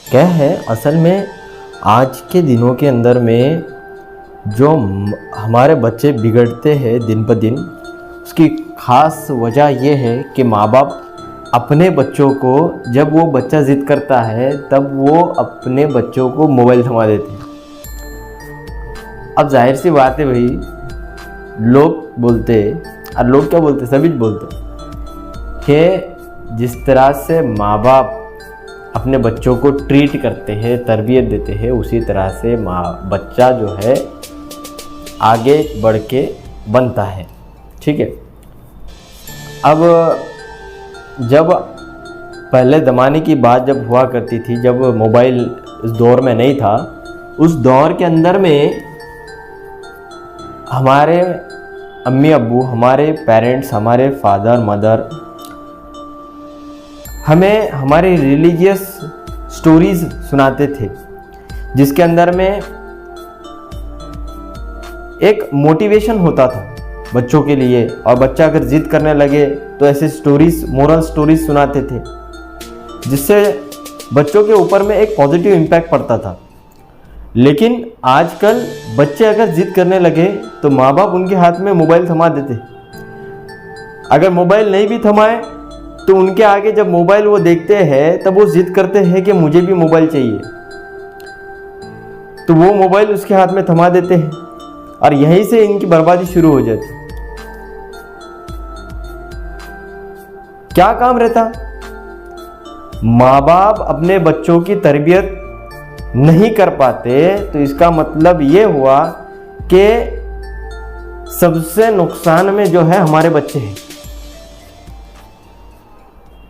क्या है असल में आज के दिनों के अंदर में जो हमारे बच्चे बिगड़ते हैं दिन ब दिन, उसकी ख़ास वजह ये है कि माँ बाप अपने बच्चों को, जब वो बच्चा ज़िद करता है तब वो अपने बच्चों को मोबाइल थमा देते हैं। अब जाहिर सी बात है भाई, लोग बोलते और लोग क्या बोलते, सभी बोलते कि जिस तरह से माँ बाप अपने बच्चों को ट्रीट करते हैं, तरबियत देते हैं, उसी तरह से बच्चा जो है आगे बढ़ के बनता है। ठीक है। अब जब पहले ज़माने की बात जब हुआ करती थी, जब मोबाइल इस दौर में नहीं था, उस दौर के अंदर में हमारे अम्मी अब्बू, हमारे पेरेंट्स, हमारे फादर मदर हमें हमारे रिलीजियस स्टोरीज़ सुनाते थे, जिसके अंदर में एक मोटिवेशन होता था बच्चों के लिए। और बच्चा अगर जिद करने लगे तो ऐसे स्टोरीज, मोरल स्टोरीज सुनाते थे, जिससे बच्चों के ऊपर में एक पॉजिटिव इम्पैक्ट पड़ता था। लेकिन आजकल बच्चे अगर जिद करने लगे तो माँ बाप उनके हाथ में मोबाइल थमा देते। अगर मोबाइल नहीं भी थमाए तो उनके आगे जब मोबाइल वो देखते हैं तब वो जिद करते हैं कि मुझे भी मोबाइल चाहिए, तो वो मोबाइल उसके हाथ में थमा देते हैं और यहीं से इनकी बर्बादी शुरू हो जाती। क्या काम रहता, माँ बाप अपने बच्चों की तरबियत नहीं कर पाते तो इसका मतलब ये हुआ कि सबसे नुकसान में जो है हमारे बच्चे हैं।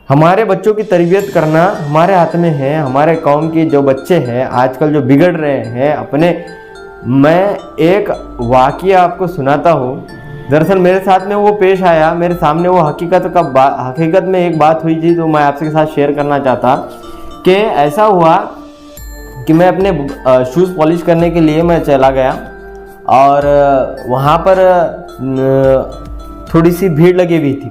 हमारे बच्चों की तरबियत करना हमारे हाथ में है। हमारे कौम के जो बच्चे हैं आजकल जो बिगड़ रहे हैं अपने, मैं एक वाक़या आपको सुनाता हूँ। दरअसल मेरे साथ में वो पेश आया, मेरे सामने वो हकीकत में एक बात हुई थी, तो मैं आपके साथ शेयर करना चाहता कि ऐसा हुआ कि मैं अपने शूज़ पॉलिश करने के लिए मैं चला गया और वहाँ पर थोड़ी सी भीड़ लगी हुई थी।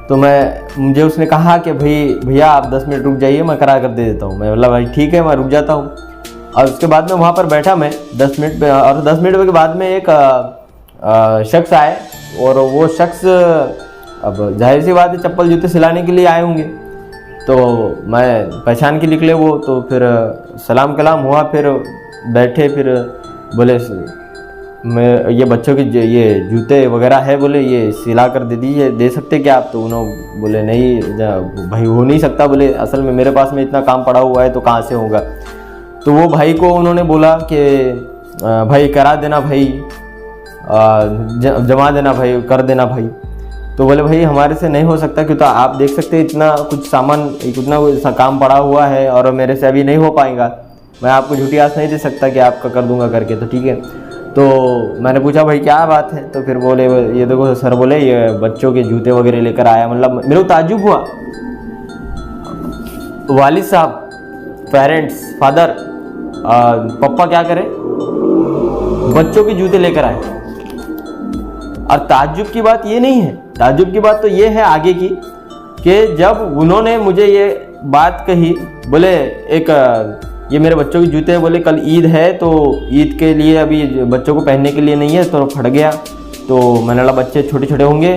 तो मुझे उसने कहा कि भैया आप 10 मिनट रुक जाइए, मैं करा कर दे देता हूँ। मैं बोला भाई ठीक है, मैं रुक जाता हूँ। और उसके बाद में वहाँ पर बैठा मैं 10 मिनट पे, और 10 मिनट के बाद में एक शख्स आए और वो शख्स, अब जाहिर सी बात है, चप्पल जूते सिलाने के लिए आए होंगे, तो मैं पहचान के निकले वो। तो फिर सलाम कलाम हुआ, फिर बैठे, फिर बोले मैं ये बच्चों के ये जूते वगैरह है, बोले ये सिला कर दे दीजिए, दे सकते क्या आप? तो उन्होंने बोले नहीं भाई हो नहीं सकता, बोले असल में मेरे पास में इतना काम पड़ा हुआ है तो कहाँ से होगा। तो वो भाई को उन्होंने बोला कि भाई करा देना भाई, जमा देना भाई, कर देना भाई। तो बोले भाई हमारे से नहीं हो सकता, क्योंकि आप देख सकते हैं इतना कुछ सामान, इतना काम पड़ा हुआ है और मेरे से अभी नहीं हो पाएगा, मैं आपको झूठी आस नहीं दे सकता कि आपका कर दूंगा करके। तो ठीक है। तो मैंने पूछा भाई क्या बात है? तो फिर बोले ये देखो सर, बोले ये बच्चों के जूते वगैरह लेकर आया। मतलब मेरे को ताज्जुब हुआ, वालिद साहब, पेरेंट्स, फादर, पापा क्या करे, बच्चों के जूते लेकर आए। और ताज्जुब की बात ये नहीं है, ताज्जुब की बात तो ये है आगे की, कि जब उन्होंने मुझे ये बात कही, बोले एक ये मेरे बच्चों के जूते हैं, बोले कल ईद है तो ईद के लिए अभी बच्चों को पहनने के लिए नहीं है, तो फट गया। तो मैंने बोला बच्चे छोटे छोटे होंगे,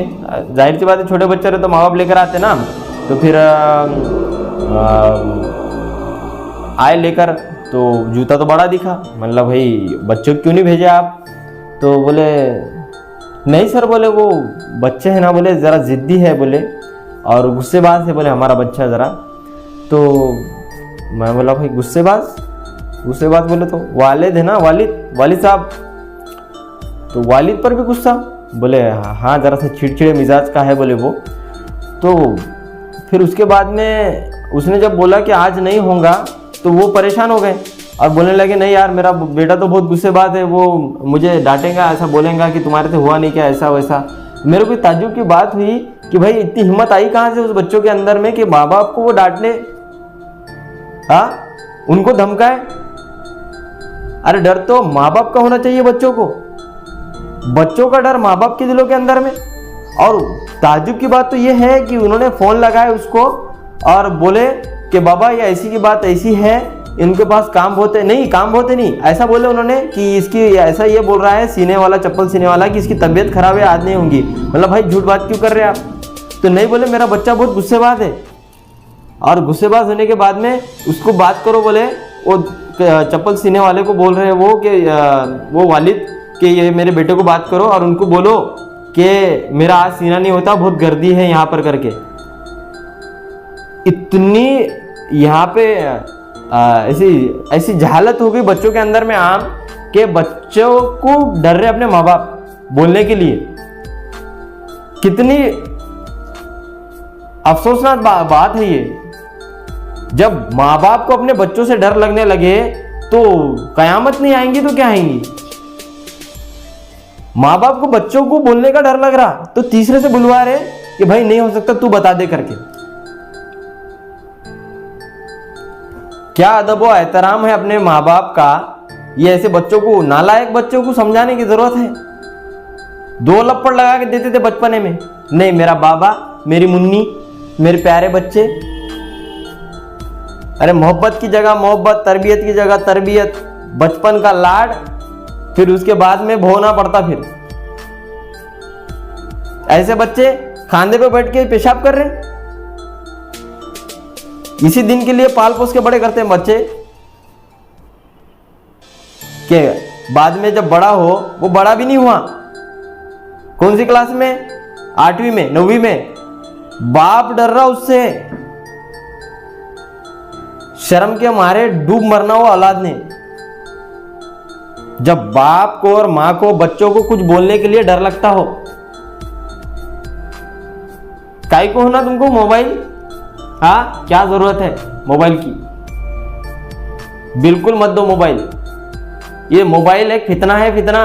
जाहिर सी बात है छोटे बच्चे रहे तो माँ बाप लेकर आते ना। तो फिर आए लेकर, तो जूता तो बड़ा दिखा। मतलब भाई बच्चों क्यों नहीं भेजे आप? तो बोले नहीं सर, बोले वो बच्चे हैं ना, बोले ज़रा ज़िद्दी है, बोले और गुस्सेबाज है, बोले हमारा बच्चा ज़रा। तो मैं बोला भाई गुस्सेबाज बोले तो वालिद है ना, वालिद साहब। तो वालिद पर भी गुस्सा? बोले हाँ ज़रा सा चिड़चिड़े मिजाज का है, बोले वो। तो फिर उसके बाद में उसने जब बोला कि आज नहीं होगा तो वो परेशान हो गए और बोलने लगे नहीं यार मेरा बेटा तो बहुत गुस्सेबाज है, वो मुझे डांटेगा, ऐसा बोलेगा कि तुम्हारे से हुआ नहीं क्या, ऐसा वैसा। मेरे को ताज्जुब की बात हुई कि भाई इतनी हिम्मत आई कहाँ से उस बच्चों के अंदर में कि माँ बाप को वो डांटने, उनको धमकाए। अरे डर तो माँ बाप का होना चाहिए बच्चों को, बच्चों का डर माँ बाप के दिलों के अंदर में। और ताज्जुब की बात तो ये है कि उन्होंने फ़ोन लगाया उसको और बोले कि बाबा ये ऐसी की बात ऐसी है इनके पास काम बहुत है। नहीं, काम बहुत है नहीं, ऐसा बोले उन्होंने कि इसकी, ऐसा ये बोल रहा है सीने वाला, चप्पल सीने वाला, कि इसकी तबीयत खराब है, आज नहीं होंगी। मतलब भाई झूठ बात क्यों कर रहे हैं आप? तो नहीं बोले मेरा बच्चा बहुत गुस्सेबाज है, और गुस्सेबाज होने के बाद में उसको बात करो, बोले वो चप्पल सीने वाले को बोल रहे हैं वो कि वो वालिद कि ये मेरे बेटे को बात करो और उनको बोलो कि मेरा आज सीना नहीं होता, बहुत गर्दी है यहाँ पर करके। इतनी यहाँ पे ऐसी ऐसी जहालत हो गई बच्चों के अंदर में आम, कि बच्चों को डर रहे अपने माँ बाप बोलने के लिए। कितनी अफसोसनाक बात है ये। जब माँ बाप को अपने बच्चों से डर लगने लगे तो कयामत नहीं आएंगी तो क्या आएंगी? माँ बाप को बच्चों को बोलने का डर लग रहा तो तीसरे से बुलवा रहे कि भाई नहीं हो सकता, तू बता दे करके। क्या अदब व एहतराम है अपने माँ बाप का। ये ऐसे बच्चों को, नालायक बच्चों को समझाने की जरूरत है। 2 लप्पड़ लगा के देते थे बचपने में, नहीं मेरा बाबा, मेरी मुन्नी, मेरे प्यारे बच्चे। अरे मोहब्बत की जगह मोहब्बत, तरबियत की जगह तरबियत, बचपन का लाड, फिर उसके बाद में भोना पड़ता। फिर ऐसे बच्चे खांधे पे बैठ के पेशाब कर रहे, इसी दिन के लिए पाल पोस के बड़े करते हैं बच्चे, के बाद में जब बड़ा हो, वो बड़ा भी नहीं हुआ। कौन सी क्लास में? 8वीं में, 9वीं में। बाप डर रहा उससे, शर्म के मारे डूब मरना हो औलाद ने। जब बाप को और मां को बच्चों को कुछ बोलने के लिए डर लगता हो, काहे को होना तुमको मोबाइल? हाँ, क्या जरूरत है मोबाइल की? बिल्कुल मत दो मोबाइल। ये मोबाइल एक फितना है, फितना।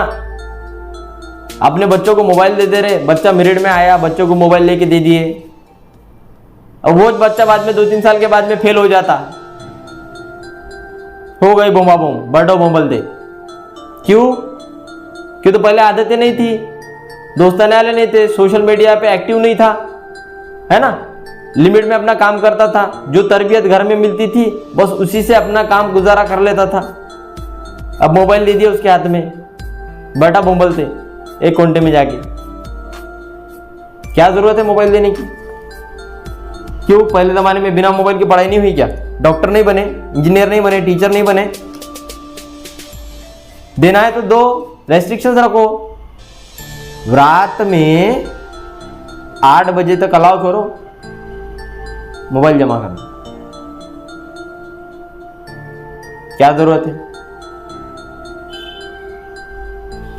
अपने बच्चों को मोबाइल दे दे रहे, बच्चा मेरिट में आया, बच्चों को मोबाइल लेके दे दिए, अब वो बच्चा बाद में 2-3 साल के बाद में फेल हो जाता, हो गई बोमा बोम, बड़ो बोमल दे। क्यों? क्यों? तो पहले आदतें नहीं थी, दोस्ताने वाले नहीं थे, सोशल मीडिया पे एक्टिव नहीं था, है ना, लिमिट में अपना काम करता था, जो तरबियत घर में मिलती थी बस उसी से अपना काम गुजारा कर लेता था। अब मोबाइल दे दिया उसके हाथ में, बैठा बोंबलते एक कोने में जाके। क्या जरूरत है मोबाइल देने की? क्यों? पहले जमाने में बिना मोबाइल की पढ़ाई नहीं हुई क्या? डॉक्टर नहीं बने, इंजीनियर नहीं बने, टीचर नहीं बने? देना है तो दो, रेस्ट्रिक्शंस रखो। रात में 8 बजे तक अलाउ करो मोबाइल जमा करना। क्या जरूरत है?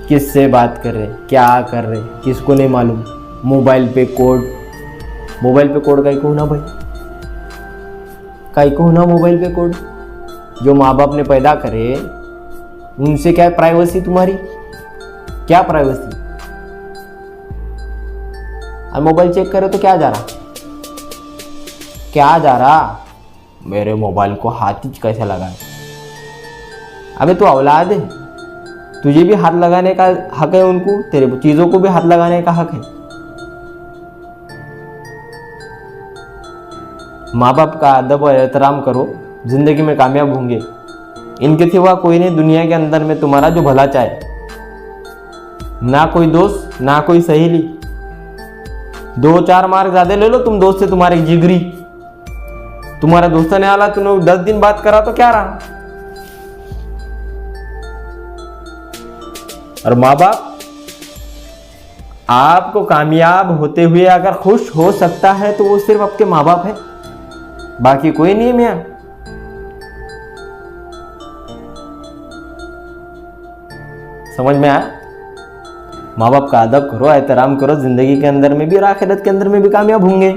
किससे बात कर रहे, क्या कर रहे, किसको नहीं मालूम। मोबाइल पे कोड, मोबाइल पे कोड काई को होना भाई? काई को होना मोबाइल पे कोड? जो माँ बाप ने पैदा करे उनसे क्या प्राइवेसी तुम्हारी? क्या प्राइवेसी? और मोबाइल चेक करे तो क्या जा रहा? क्या जा रहा? मेरे मोबाइल को हाथ ही कैसे लगाए? अबे तू औलाद है, तुझे भी हाथ लगाने का हक है, उनको, तेरे चीजों को भी हाथ लगाने का हक है। माँ बाप का अदब और एहतराम करो, जिंदगी में कामयाब होंगे। इनके सिवा कोई नहीं दुनिया के अंदर में तुम्हारा जो भला चाहे। ना कोई दोस्त, ना कोई सहेली। 2-4 मार्क ज्यादा ले लो तुम दोस्त से, तुम्हारे जिगरी, तुम्हारा दोस्त ने आला, तुमने 10 दिन बात करा तो क्या रहा? और माँ बाप आपको कामयाब होते हुए अगर खुश हो सकता है तो वो सिर्फ आपके माँ बाप है, बाकी कोई नहीं है मियां। समझ में आया? माँ बाप का अदब करो, एहतराम करो, जिंदगी के अंदर में भी और आखिरत के अंदर में भी कामयाब होंगे।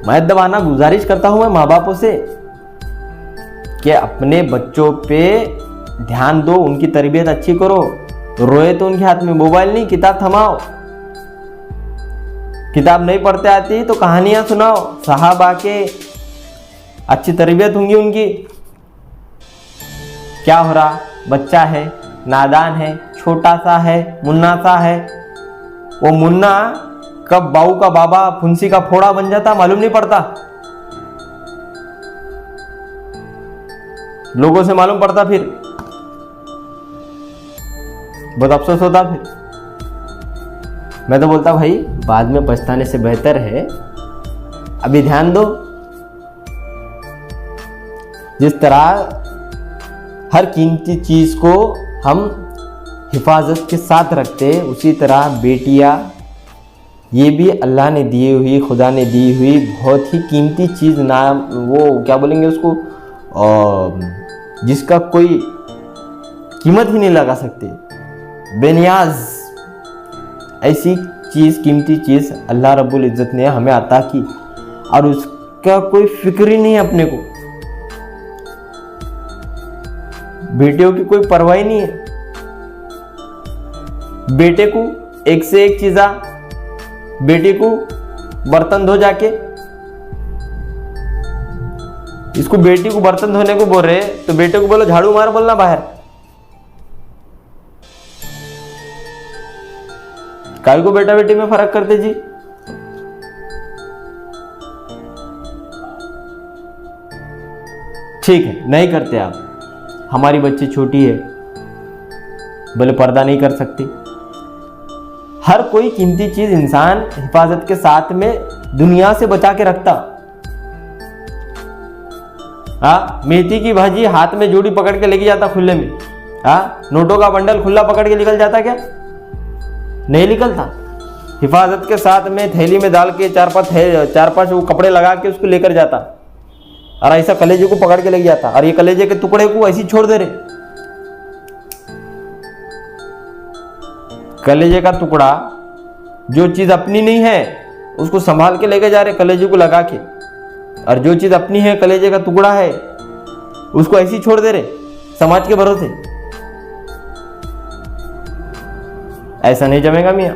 मैं दबाना गुजारिश करता हूं मैं माँ बापों से कि अपने बच्चों पे ध्यान दो, उनकी तरबियत अच्छी करो। रोए तो उनके हाथ में मोबाइल नहीं, किताब थमाओ। किताब नहीं पढ़ते आती तो कहानियां सुनाओ, सहाबा के, अच्छी तरबियत होंगी उनकी। क्या हो रहा? बच्चा है, नादान है, छोटा सा है, मुन्ना सा है। वो मुन्ना कब बाऊ का बाबा, फुंसी का फोड़ा बन जाता मालूम नहीं पड़ता। लोगों से मालूम पड़ता फिर बहुत अफसोस होता। फिर मैं तो बोलता भाई बाद में पछताने से बेहतर है अभी ध्यान दो। जिस तरह हर कीमती चीज को हम हिफाजत के साथ रखते हैं, उसी तरह बेटियां ये भी अल्लाह ने दी हुई, खुदा ने दी हुई बहुत ही कीमती चीज़, ना वो क्या बोलेंगे उसको, जिसका कोई कीमत ही नहीं लगा सकते, बेनियाज ऐसी चीज़, कीमती चीज़ अल्लाह रब्बुल इज़्ज़त ने हमें अता की और उसका कोई फिक्र ही नहीं अपने को। बेटियों की कोई परवाह नहीं है। बेटे को एक से एक चीज़ा, बेटी को बर्तन धो जाके, इसको बेटी को बर्तन धोने को बोल रहे तो बेटे को बोलो झाड़ू मार बोलना बाहर। काहे को बेटा बेटी में फर्क करते जी। ठीक है नहीं करते आप, हमारी बच्ची छोटी है, बोले पर्दा नहीं कर सकती। हर कोई कीमती चीज इंसान हिफाजत के साथ में दुनिया से बचा के रखता। मेथी की भाजी हाथ में जोड़ी पकड़ के लेके जाता खुले में। नोटों का बंडल खुला पकड़ के निकल जाता क्या? नहीं निकलता। हिफाजत के साथ में थैली में डाल के चार पांच वो कपड़े लगा के उसको लेकर जाता और ऐसा कलेजे को पकड़ के लेके जाता और ये कलेजे के टुकड़े को ऐसे छोड़ दे रहे। कलेजे का टुकड़ा जो चीज अपनी नहीं है उसको संभाल के लेके जा रहे कलेजे को लगा के, और जो चीज अपनी है कलेजे का टुकड़ा है उसको ऐसे ही छोड़ दे रहे समाज के भरोसे। ऐसा नहीं जमेगा मियां,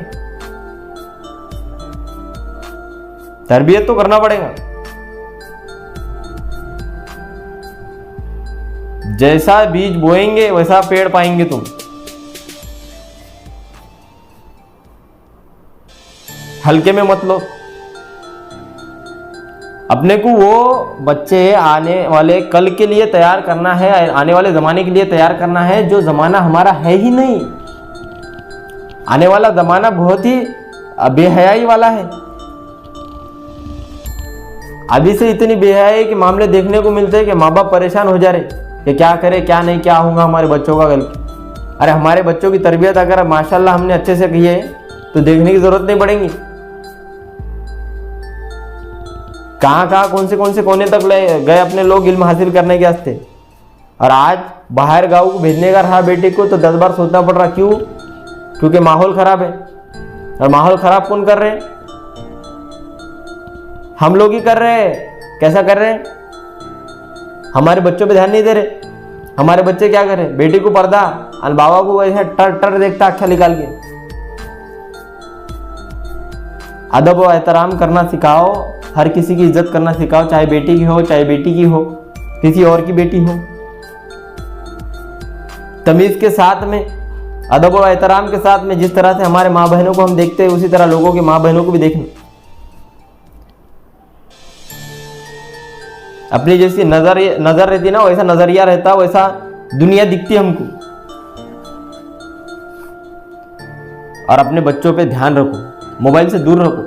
तरबियत तो करना पड़ेगा। जैसा बीज बोएंगे वैसा पेड़ पाएंगे तुम। हल्के में मत लो। अपने को वो बच्चे आने वाले कल के लिए तैयार करना है, आने वाले जमाने के लिए तैयार करना है, जो जमाना हमारा है ही नहीं। आने वाला जमाना बहुत ही बेहयाई वाला है। अभी से इतनी बेहयाई के मामले देखने को मिलते हैं कि माँ बाप परेशान हो जा रहे कि क्या करे क्या नहीं, क्या होगा हमारे बच्चों का कल। अरे हमारे बच्चों की तरबियत अगर माशाल्लाह हमने अच्छे से की है तो देखने की जरूरत नहीं पड़ेगी। कहाँ कौन से कोने तक गए अपने लोग इल्म हासिल करने के वास्ते, और आज बाहर गाँव को भेजने का रहा बेटे को तो 10 बार सोचना पड़ रहा। क्यों? क्योंकि माहौल खराब है। और माहौल खराब कौन कर रहे हैं? हम लोग ही कर रहे हैं। कैसा कर रहे हैं? हमारे बच्चों पे ध्यान नहीं दे रहे। हमारे बच्चे क्या कर रहे हैं? बेटी को पर्दा और बाबा को ऐसा टर देखता अच्छा निकाल के। अदब और एहतराम करना सिखाओ, हर किसी की इज्जत करना सिखाओ, चाहे बेटी की हो चाहे बेटी की हो, किसी और की बेटी हो। तमीज के साथ में, अदब और एहतराम के साथ में, जिस तरह से हमारे माँ बहनों को हम देखते हैं उसी तरह लोगों की माँ बहनों को भी देखना। अपनी जैसी नजर रहती ना वैसा नजरिया रहता, वैसा दुनिया दिखती हमको। और अपने बच्चों पे ध्यान रखो, मोबाइल से दूर रखो,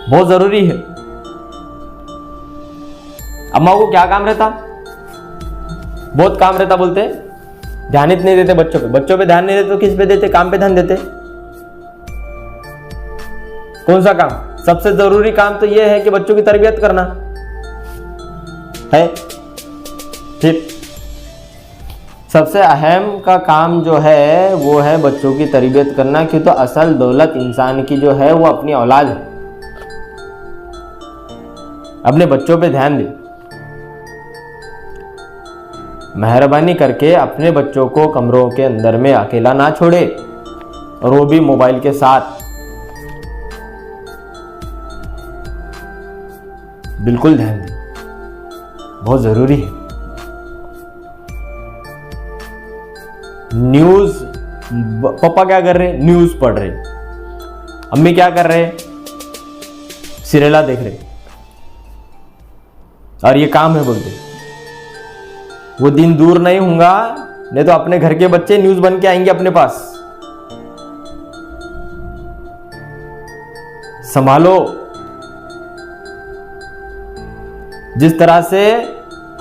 बहुत जरूरी है। अम्मा को क्या काम रहता? बहुत काम रहता बोलते, ध्यान नहीं देते बच्चों पे। बच्चों पे ध्यान नहीं देते तो किस पे देते? काम पे ध्यान देते। कौन सा काम? सबसे जरूरी काम तो यह है कि बच्चों की तरबियत करना है। फिर सबसे अहम का काम जो है वो है बच्चों की तरबियत करना, क्यों तो असल दौलत इंसान की जो है वो अपनी औलाद है। अपने बच्चों पे ध्यान दे। मेहरबानी करके अपने बच्चों को कमरों के अंदर में अकेला ना छोड़े, और वो भी मोबाइल के साथ। बिल्कुल ध्यान दे, बहुत जरूरी है। न्यूज, पापा क्या कर रहे? न्यूज पढ़ रहे। अम्मी क्या कर रहे? सीरियला देख रहे। और ये काम है बोलते। वो दिन दूर नहीं होगा, नहीं तो अपने घर के बच्चे न्यूज बन के आएंगे अपने पास। संभालो। जिस तरह से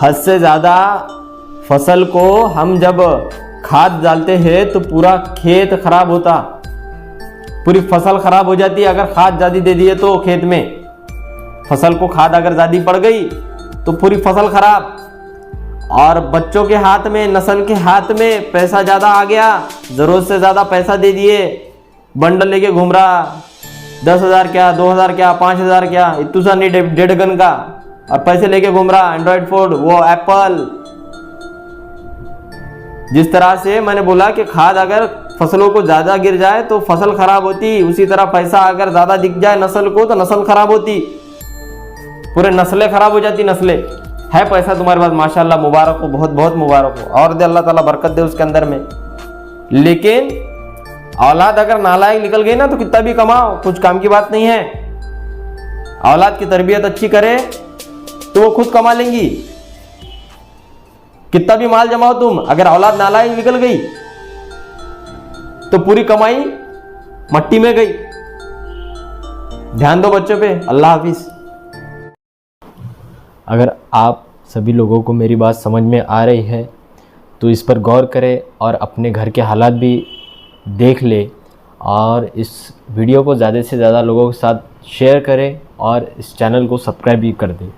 हद से ज्यादा फसल को हम जब खाद डालते हैं तो पूरा खेत खराब होता, पूरी फसल खराब हो जाती है। अगर खाद ज्यादा दे दिए तो खेत में फसल को खाद अगर ज्यादा पड़ गई तो पूरी फसल खराब। और बच्चों के हाथ में, नस्ल के हाथ में पैसा ज्यादा आ गया, जरूरत से ज्यादा पैसा दे दिए, बंडल लेके घूम रहा, 10,000 क्या, 2,000 क्या, 5,000 क्या, इतू सा नहीं 1.5 गन का, और पैसे लेके घूम रहा, एंड्रॉइड फोन, वो एप्पल। जिस तरह से मैंने बोला कि खाद अगर फसलों को ज्यादा गिर जाए तो फसल खराब होती, उसी तरह पैसा अगर ज्यादा दिख जाए नस्ल को तो नस्ल खराब होती, पूरे नस्लें खराब हो जाती। नस्लें है पैसा तुम्हारे पास, माशाल्लाह, मुबारक हो, बहुत बहुत मुबारक हो, और दे अल्लाह ताला बरकत दे उसके अंदर में। लेकिन औलाद अगर नालायक निकल गई ना तो कितना भी कमाओ, कुछ काम की बात नहीं है। औलाद की तरबियत अच्छी करे तो वो खुद कमा लेंगी। कितना भी माल जमाओ तुम, अगर औलाद नालायक निकल गई तो पूरी कमाई मट्टी में गई। ध्यान दो बच्चों पे। अल्लाह हाफिज। अगर आप सभी लोगों को मेरी बात समझ में आ रही है तो इस पर गौर करें और अपने घर के हालात भी देख ले, और इस वीडियो को ज़्यादा से ज़्यादा लोगों के साथ शेयर करें और इस चैनल को सब्सक्राइब भी कर दें।